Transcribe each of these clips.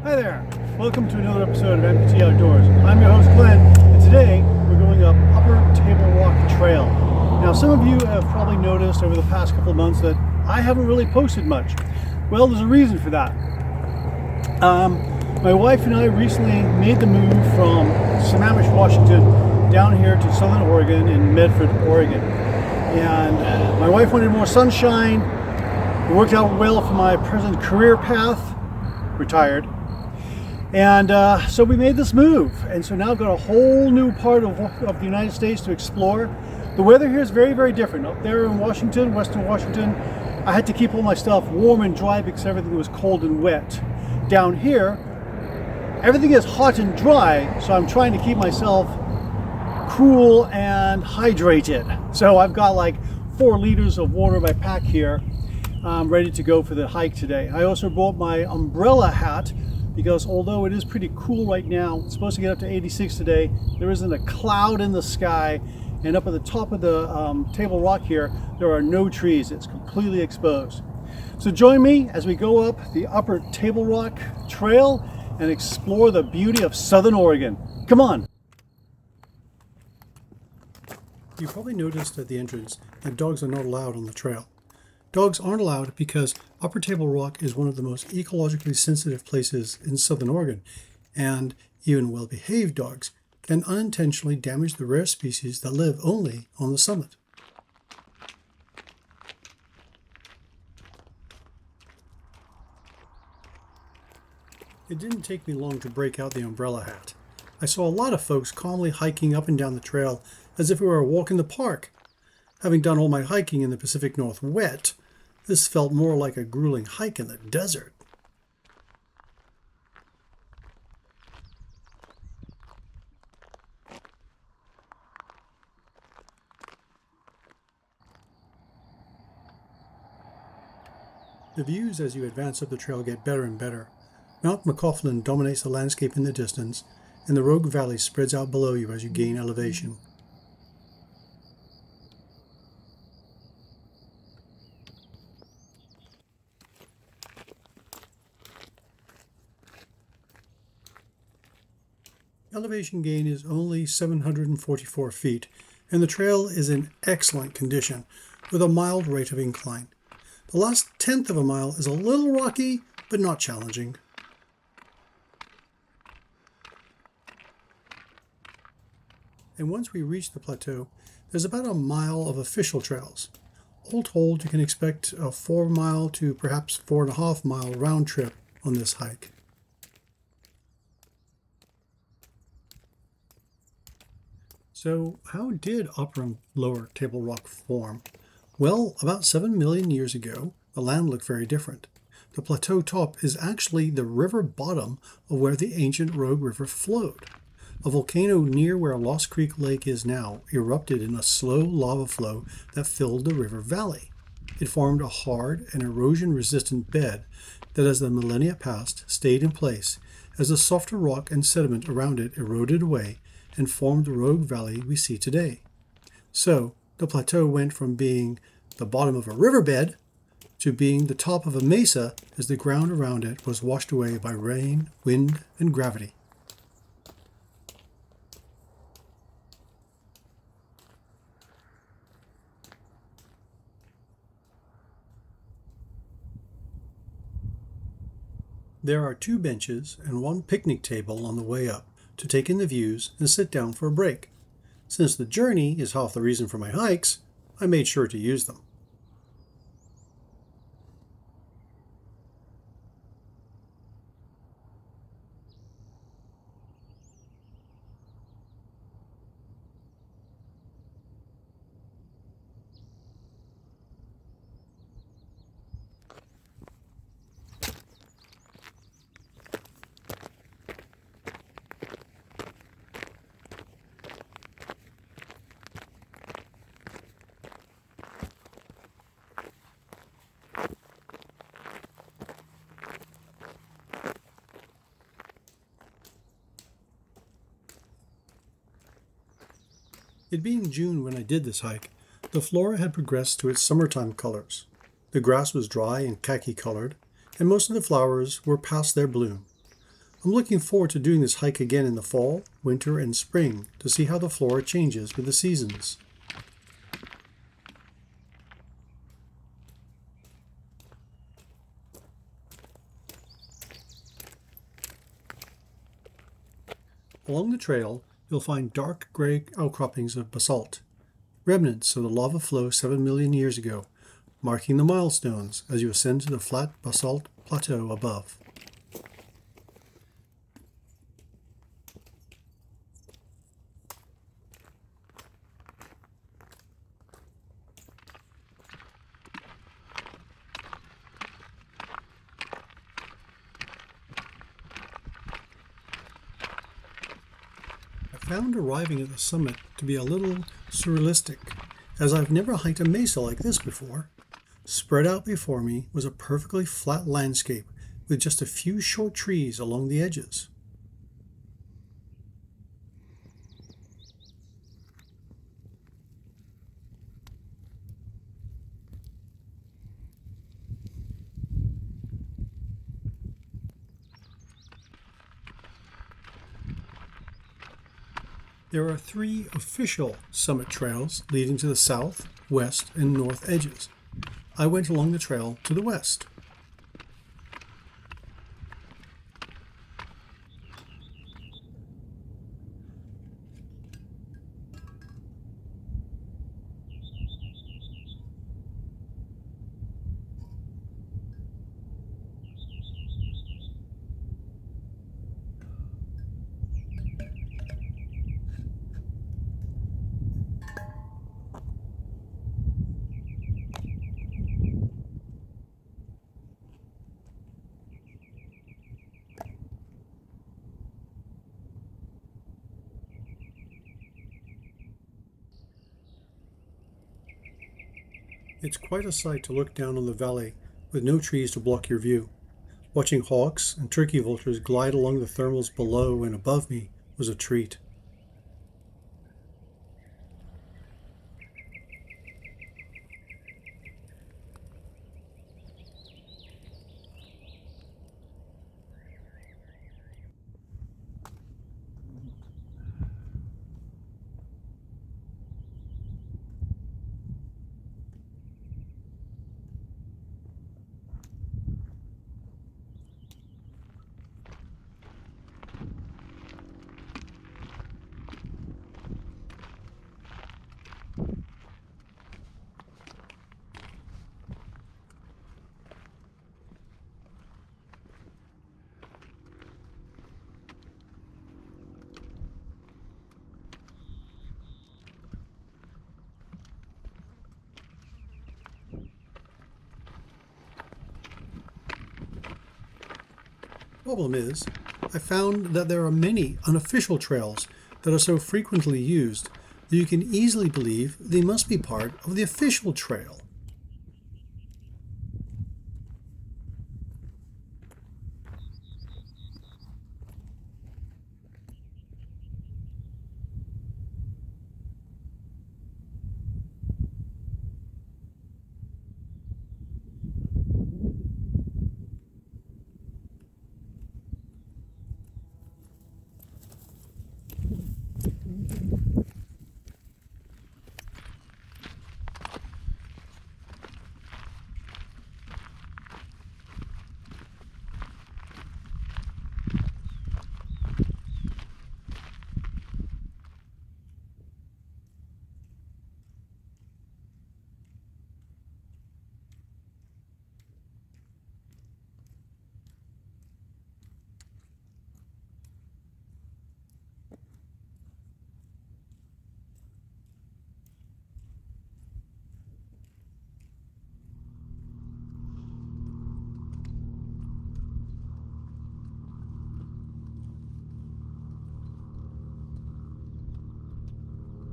Hi there! Welcome to another episode of Amputee Outdoors. I'm your host Glenn, and today we're going up Upper Table Rock Trail. Now, some of you have probably noticed over the past couple of months that I haven't really posted much. Well, there's a reason for that. My wife and I recently made the move from Sammamish, Washington, down here to Southern Oregon in Medford, Oregon. And my wife wanted more sunshine. It worked out well for my present career path. Retired. And so we made this move, and so now I've got a whole new part of the United States to explore. The weather here is very, very different. Up there in Washington, Western Washington, I had to keep all my stuff warm and dry because everything was cold and wet. Down here, everything is hot and dry, so I'm trying to keep myself cool and hydrated. So I've got like 4 liters of water in my pack here. I'm ready to go for the hike today. I also brought my umbrella hat because although it is pretty cool right now, it's supposed to get up to 86 today, there isn't a cloud in the sky, and up at the top of the Table Rock here, there are no trees. It's completely exposed. So join me as we go up the Upper Table Rock Trail and explore the beauty of Southern Oregon. Come on! You probably noticed at the entrance that dogs are not allowed on the trail. Dogs aren't allowed because Upper Table Rock is one of the most ecologically sensitive places in Southern Oregon, and even well-behaved dogs can unintentionally damage the rare species that live only on the summit. It didn't take me long to break out the umbrella hat. I saw a lot of folks calmly hiking up and down the trail as if we were a walk in the park. Having done all my hiking in the Pacific Northwest, this felt more like a grueling hike in the desert. The views as you advance up the trail get better and better. Mount McLaughlin dominates the landscape in the distance, and the Rogue Valley spreads out below you as you gain elevation. Elevation gain is only 744 feet, and the trail is in excellent condition, with a mild rate of incline. The last tenth of a mile is a little rocky, but not challenging. And once we reach the plateau, there's about a mile of official trails. All told, you can expect a 4-mile to perhaps 4.5-mile round trip on this hike. So how did Upper and Lower Table Rock form? Well, about 7 million years ago, the land looked very different. The plateau top is actually the river bottom of where the ancient Rogue River flowed. A volcano near where Lost Creek Lake is now erupted in a slow lava flow that filled the river valley. It formed a hard and erosion-resistant bed that as the millennia passed stayed in place as the softer rock and sediment around it eroded away and formed the Rogue Valley we see today. So, the plateau went from being the bottom of a riverbed to being the top of a mesa as the ground around it was washed away by rain, wind, and gravity. There are 2 benches and 1 picnic table on the way up to take in the views and sit down for a break. Since the journey is half the reason for my hikes, I made sure to use them. It being June when I did this hike, the Flora had progressed to its summertime colors. The grass was dry and khaki colored, and most of the flowers were past their bloom. I'm looking forward to doing this hike again in the fall, winter, and spring to see how the flora changes with the seasons. Along the trail, you'll find dark gray outcroppings of basalt, remnants of the lava flow 7 million years ago, marking the milestones as you ascend to the flat basalt plateau above. I found arriving at the summit to be a little surrealistic, as I've never hiked a mesa like this before. Spread out before me was a perfectly flat landscape with just a few short trees along the edges. There are 3 official summit trails leading to the south, west, and north edges. I went along the trail to the west. It's quite a sight to look down on the valley with no trees to block your view. Watching hawks and turkey vultures glide along the thermals below and above me was a treat. Problem is, I found that there are many unofficial trails that are so frequently used that you can easily believe they must be part of the official trail.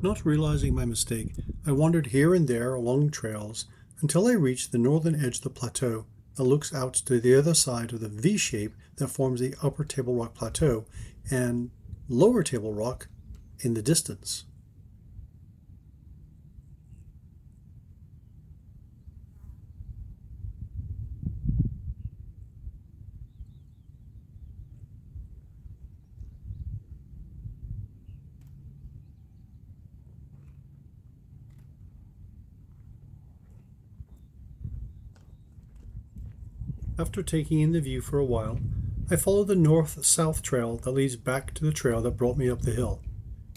Not realizing my mistake, I wandered here and there along trails until I reached the northern edge of the plateau that looks out to the other side of the V shape that forms the upper Table Rock Plateau and lower Table Rock in the distance. After taking in the view for a while, I followed the north-south trail that leads back to the trail that brought me up the hill.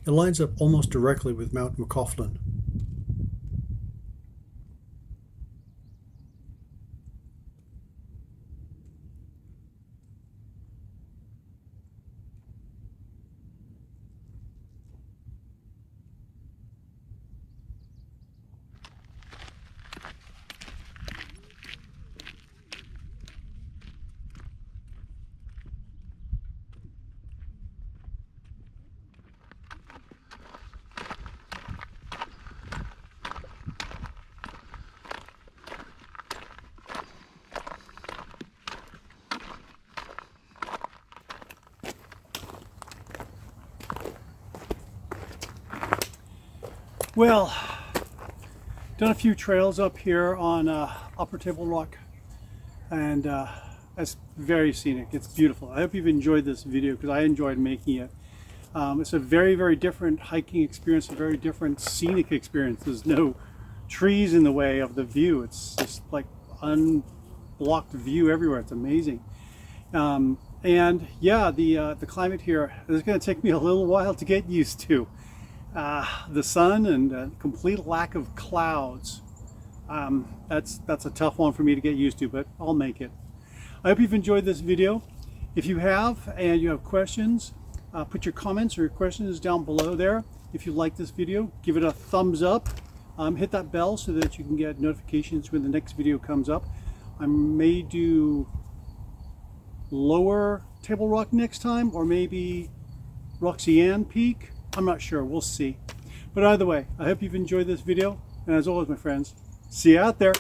It lines up almost directly with Mount McCaughlin. Well, done a few trails up here on Upper Table Rock, and it's very scenic. It's beautiful. I hope you've enjoyed this video because I enjoyed making it. It's a very, very different hiking experience, a very different scenic experience. There's no trees in the way of the view. It's just like unblocked view everywhere. It's amazing. And yeah, the climate here is going to take me a little while to get used to. The sun and complete lack of clouds. That's a tough one for me to get used to, but I'll make it. I hope you've enjoyed this video. If you have and you have questions, put your comments or your questions down below there. If you like this video, give it a thumbs up. Hit that bell so that you can get notifications when the next video comes up. I may do lower Table Rock next time, or maybe Roxanne Peak. I'm not sure, we'll see. But either way, I hope you've enjoyed this video, and as always, my friends, see you out there.